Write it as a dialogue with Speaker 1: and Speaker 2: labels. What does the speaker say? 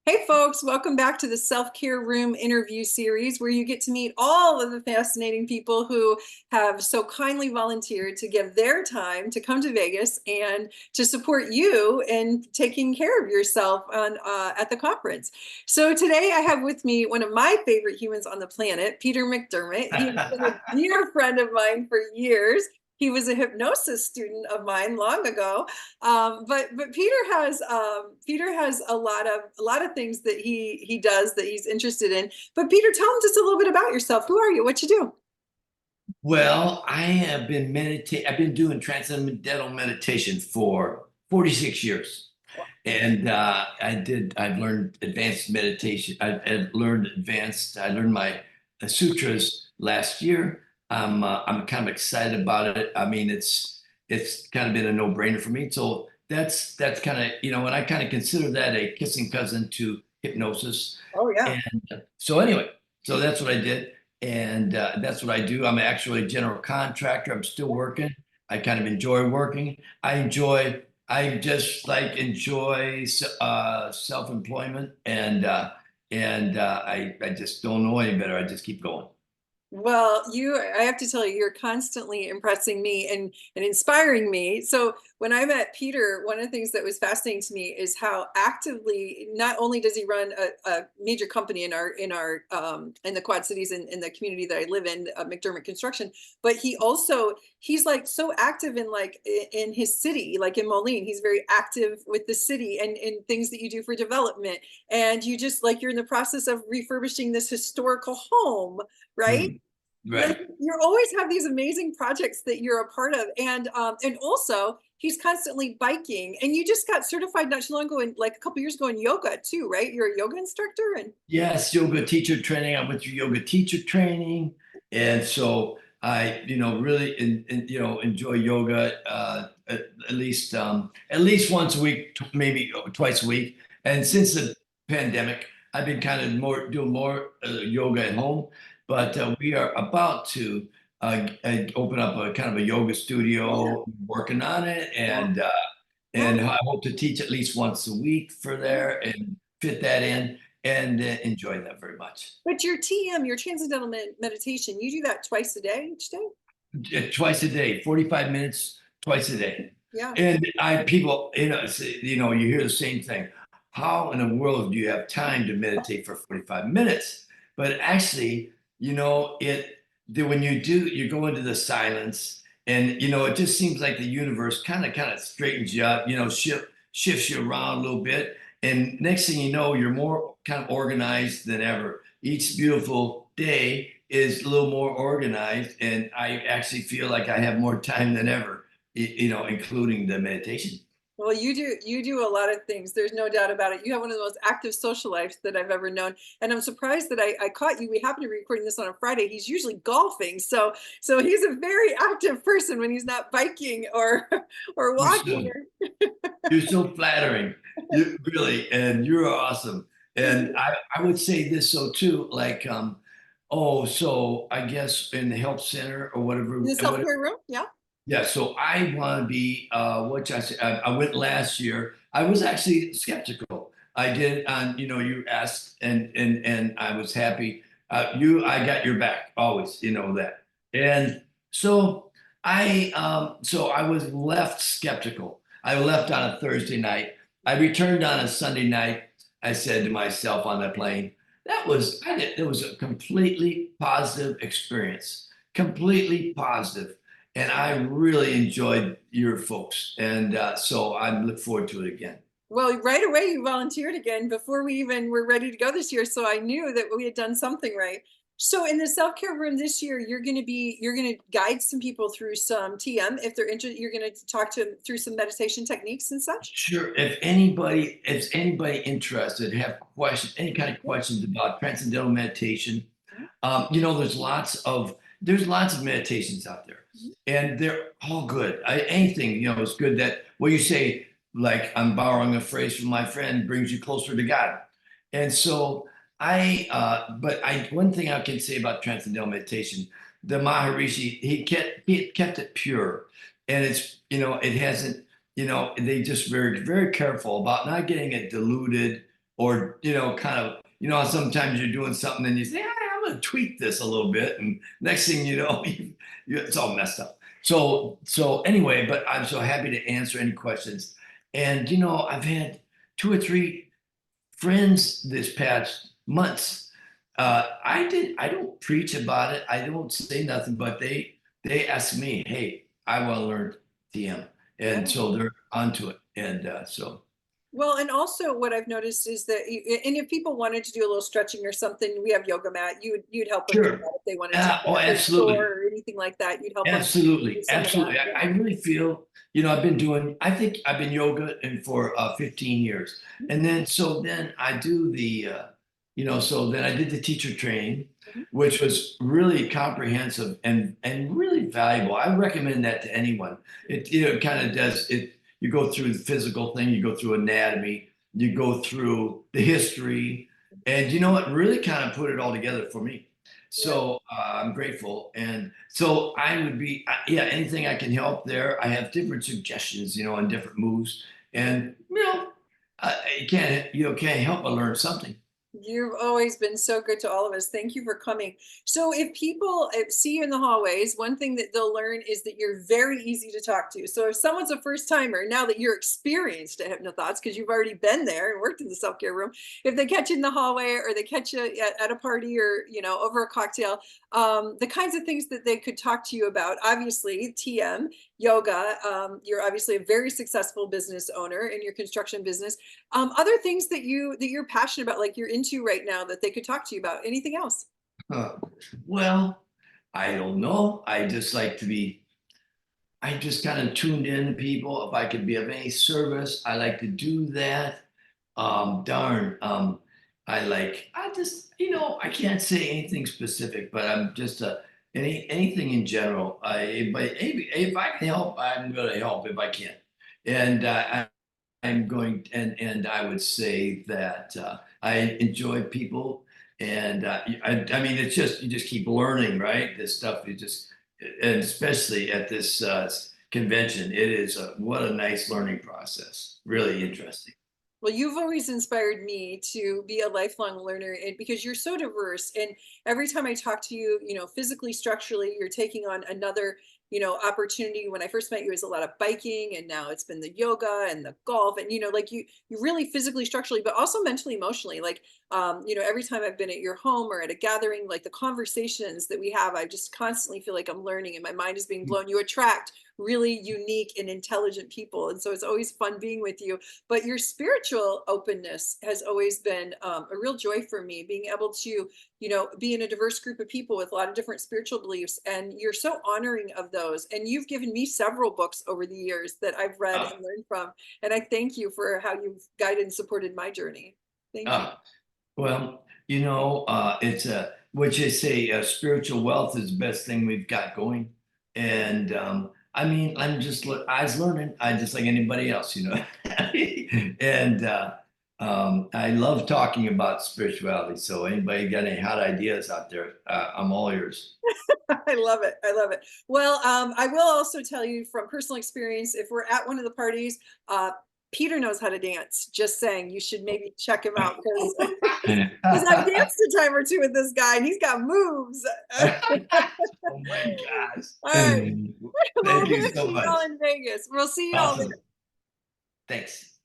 Speaker 1: Hey folks, welcome back to the Self-Care Room interview series where you get to meet all of the fascinating people who have so kindly volunteered to give their time to come to Vegas and to support you in taking care of yourself at the conference. So today I have with me one of my favorite humans on the planet, Peter McDermott. He's been a dear friend of mine for years. He was a hypnosis student of mine long ago, but Peter has a lot of things that he does that he's interested in. But Peter, tell him just a little bit about yourself. Who are you? What you do?
Speaker 2: Well, I have been meditating. I've been doing transcendental meditation for 46 years. And I've learned advanced meditation. I learned my sutras last year. I'm kind of excited about it. I mean, it's kind of been a no-brainer for me. So that's kind of, and I kind of consider that a kissing cousin to hypnosis.
Speaker 1: Oh yeah.
Speaker 2: And so anyway, so that's what I did. And that's what I do. I'm actually a general contractor. I'm still working. I kind of enjoy working. I just like enjoy self-employment and I just don't know any better. I just keep going.
Speaker 1: Well, I have to tell you, you're constantly impressing me and inspiring me. So when I met Peter, one of the things that was fascinating to me is how actively, not only does he run a major company in the Quad Cities in the community that I live in, McDermott Construction, but he's like so active in in his city, like in Moline. He's very active with the city and things that you do for development. And you just like you're in the process of refurbishing this historical home, right?
Speaker 2: Hmm.
Speaker 1: Like
Speaker 2: Right.
Speaker 1: you always have these amazing projects that you're a part of, and also he's constantly biking. And you just got certified not too long ago, in like a couple years ago, in yoga too, right? You're a yoga instructor, and
Speaker 2: Yes, yoga teacher training. I went through yoga teacher training, and so I, really, enjoy yoga at least once a week, maybe twice a week. And since the pandemic, I've been kind of more doing more yoga at home. But we are about to open up a kind of a yoga studio, working on it,
Speaker 1: yeah,
Speaker 2: and I hope to teach at least once a week for there and fit that in and enjoy that very much.
Speaker 1: but your TM, your transcendental meditation, you do that twice a day, each day?
Speaker 2: Twice a day, 45 minutes, twice a day.
Speaker 1: Yeah.
Speaker 2: And people, you hear the same thing. How in the world do you have time to meditate for 45 minutes? But actually, when you go into the silence and, it just seems like the universe kind of straightens you up, shifts you around a little bit. And next thing you know, you're more kind of organized than ever. Each beautiful day is a little more organized, and I actually feel like I have more time than ever, including the meditation.
Speaker 1: Well, you do a lot of things. There's no doubt about it. You have one of the most active social lives that I've ever known. And I'm surprised that I caught you. We happen to be recording this on a Friday. He's usually golfing. So he's a very active person when he's not biking or or
Speaker 2: You're so,
Speaker 1: walking.
Speaker 2: you're so flattering. You really, and you're awesome. And I would say this so too, like, so I guess in the health center or
Speaker 1: In
Speaker 2: whatever,
Speaker 1: the self-care room. Yeah.
Speaker 2: yeah, so I want to be what I said. I went last year. I was actually skeptical. I did on, you asked and I was happy. I got your back always, that. And so I was left skeptical. I left on a Thursday night. I returned on a Sunday night. I said to myself on the plane, it was a completely positive experience, completely positive, and I really enjoyed your folks, and so I look forward to it again.
Speaker 1: Well, right away you volunteered again before we even were ready to go this year. So I knew that we had done something right. So in the self-care room this year, you're gonna guide some people through some TM if they're interested. You're gonna talk to them through some meditation techniques and such.
Speaker 2: Sure, if anybody interested, have questions, any kind of questions about transcendental meditation, there's lots of meditations out there, and they're all good. Anything is good. That what you say, like I'm borrowing a phrase from my friend, brings you closer to God. And so but one thing I can say about transcendental meditation, the Maharishi, he kept it pure, and it hasn't. They just very very careful about not getting it diluted or kind of, sometimes you're doing something and you say, I'm going to tweak this a little bit, and next thing you know, it's all messed up. So anyway, but I'm so happy to answer any questions. And I've had two or three friends this past months. I don't preach about it. I don't say nothing, but they ask me, hey, I want to learn TM, and
Speaker 1: Yeah.
Speaker 2: so they're onto it. And so
Speaker 1: Well, and also what I've noticed is that, and if people wanted to do a little stretching or something, we have yoga mat. You'd help them do
Speaker 2: sure.
Speaker 1: that if they wanted to
Speaker 2: Oh,
Speaker 1: get or
Speaker 2: absolutely.
Speaker 1: sore or anything like that. You'd help them do
Speaker 2: Absolutely,
Speaker 1: some of that.
Speaker 2: absolutely. I
Speaker 1: Yeah.
Speaker 2: really feel, I think I've been yoga and for 15 years. And then I do so then I did the teacher training,
Speaker 1: Mhm.
Speaker 2: which was really comprehensive and really valuable. I recommend that to anyone. It kind of does it. You go through the physical thing, you go through anatomy, you go through the history, and it really kind of put it all together for me.
Speaker 1: Yeah.
Speaker 2: So I'm grateful. And so I would be, yeah, anything I can help there. I have different suggestions, on different moves. And, you can't help but learn something.
Speaker 1: You've always been so good to all of us. Thank you for coming. So, if people see you in the hallways, one thing that they'll learn is that you're very easy to talk to. So, if someone's a first timer, now that you're experienced at hypnothoughts, because you've already been there and worked in the self care room, if they catch you in the hallway or they catch you at a party or over a cocktail, the kinds of things that they could talk to you about, obviously TM, yoga. You're obviously a very successful business owner in your construction business. Other things that you're passionate about, like you're into right now, that they could talk to you about. Anything else?
Speaker 2: Huh. Well, I don't know. I just kind of tuned in to people. If I could be of any service, I like to do that. Darn. I just, I can't say anything specific, but I'm just anything in general. But if I can help, I'm going to help if I can. And I'm going, and I would say that I enjoy people, and I mean, it's just you just keep learning, right? This stuff you just, and especially at this convention, it is what a nice learning process. Really interesting.
Speaker 1: Well, you've always inspired me to be a lifelong learner, and because you're so diverse, and every time I talk to you, physically, structurally, you're taking on another, opportunity. When I first met you, it was a lot of biking, and now it's been the yoga and the golf, and like you really physically, structurally, but also mentally, emotionally. Like, every time I've been at your home or at a gathering, like the conversations that we have, I just constantly feel like I'm learning, and my mind is being blown. You attract really unique and intelligent people, and so it's always fun being with you. But your spiritual openness has always been a real joy for me, being able to be in a diverse group of people with a lot of different spiritual beliefs, and you're so honoring of those, and you've given me several books over the years that I've read
Speaker 2: Uh,
Speaker 1: and learned from, and I thank you for how you've guided and supported my journey. Thank you.
Speaker 2: uh, well, it's what you say, spiritual wealth is the best thing we've got going. And I mean, I was learning, I just like anybody else, and I love talking about spirituality. So anybody got any hot ideas out there, I'm all ears.
Speaker 1: I love it. I love it. Well, I will also tell you from personal experience, if we're at one of the parties, Peter knows how to dance. Just saying, you should maybe check him out, because I've danced a time or two with this guy, and he's got moves.
Speaker 2: Oh my gosh.
Speaker 1: All right. Well,
Speaker 2: Thank
Speaker 1: we're
Speaker 2: you
Speaker 1: gonna
Speaker 2: so
Speaker 1: see
Speaker 2: much.
Speaker 1: y'all in Vegas. We'll see y'all there.
Speaker 2: Awesome. Thanks.